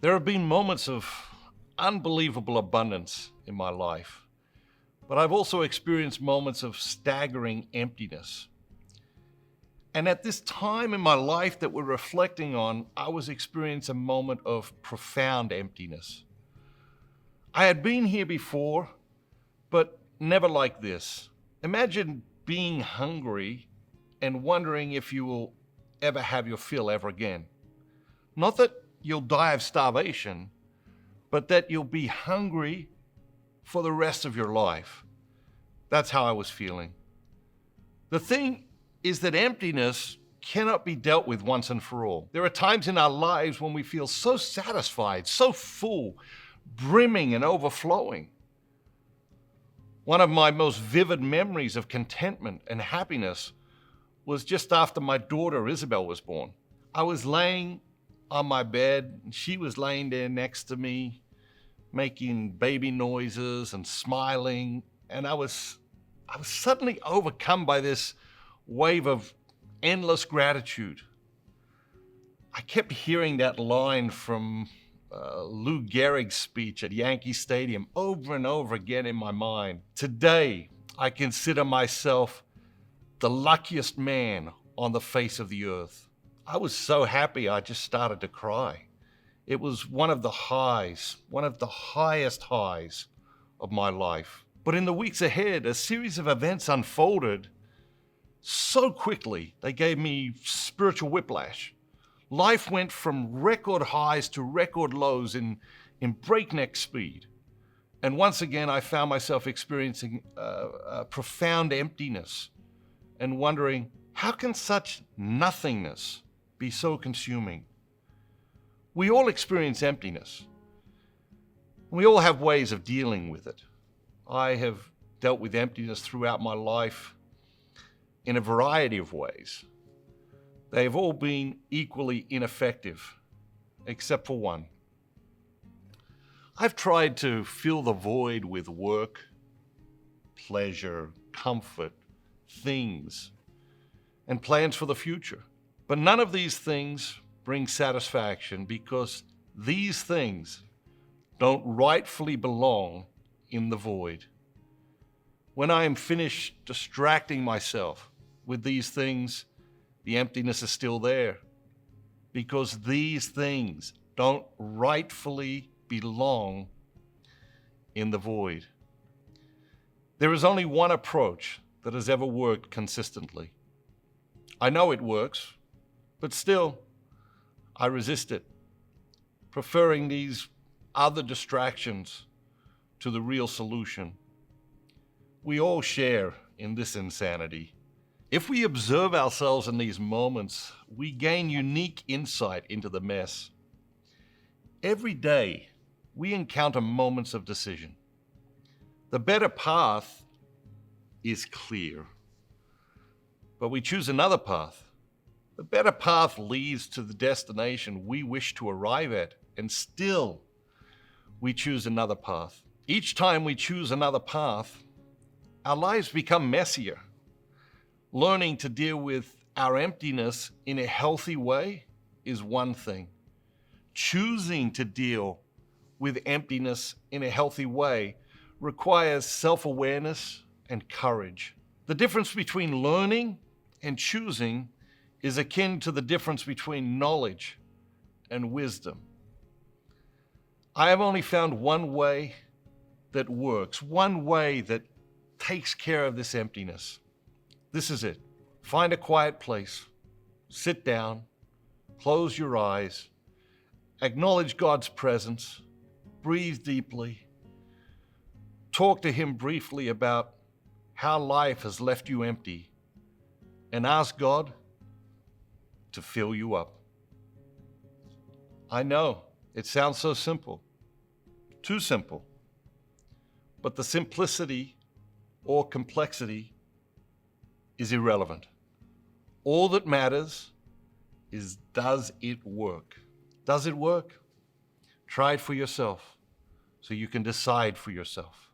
There have been moments of unbelievable abundance in my life, but I've also experienced moments of staggering emptiness. And at this time in my life that we're reflecting on, I was experiencing a moment of profound emptiness. I had been here before, but never like this. Imagine being hungry and wondering if you will ever have your fill ever again. Not that you'll die of starvation, but that you'll be hungry for the rest of your life. That's how I was feeling. The thing is that emptiness cannot be dealt with once and for all. There are times in our lives when we feel so satisfied, so full, brimming and overflowing. One of my most vivid memories of contentment and happiness was just after my daughter Isabel was born. I was laying on my bed, and she was laying there next to me, making baby noises and smiling, and I was suddenly overcome by this wave of endless gratitude. I kept hearing that line from Lou Gehrig's speech at Yankee Stadium over and over again in my mind. Today, I consider myself the luckiest man on the face of the earth. I was so happy I just started to cry. It was one of the highest highs of my life. But in the weeks ahead, a series of events unfolded so quickly, they gave me spiritual whiplash. Life went from record highs to record lows in breakneck speed. And once again, I found myself experiencing a profound emptiness and wondering, how can such nothingness be so consuming? We all experience emptiness. We all have ways of dealing with it. I have dealt with emptiness throughout my life in a variety of ways. They have all been equally ineffective, except for one. I've tried to fill the void with work, pleasure, comfort, things, and plans for the future. But none of these things bring satisfaction because these things don't rightfully belong in the void. When I am finished distracting myself with these things, the emptiness is still there because these things don't rightfully belong in the void. There is only one approach that has ever worked consistently. I know it works, but still, I resist it, preferring these other distractions to the real solution. We all share in this insanity. If we observe ourselves in these moments, we gain unique insight into the mess. Every day, we encounter moments of decision. The better path is clear, but we choose another path. The better path leads to the destination we wish to arrive at, and still, we choose another path. Each time we choose another path, our lives become messier. Learning to deal with our emptiness in a healthy way is one thing. Choosing to deal with emptiness in a healthy way requires self-awareness and courage. The difference between learning and choosing is akin to the difference between knowledge and wisdom. I have only found one way that works, one way that takes care of this emptiness. This is it. Find a quiet place, sit down, close your eyes, acknowledge God's presence, breathe deeply, talk to Him briefly about how life has left you empty, and ask God to fill you up. I know it sounds so simple, too simple, but the simplicity or complexity is irrelevant. All that matters is, does it work? Does it work? Try it for yourself so you can decide for yourself.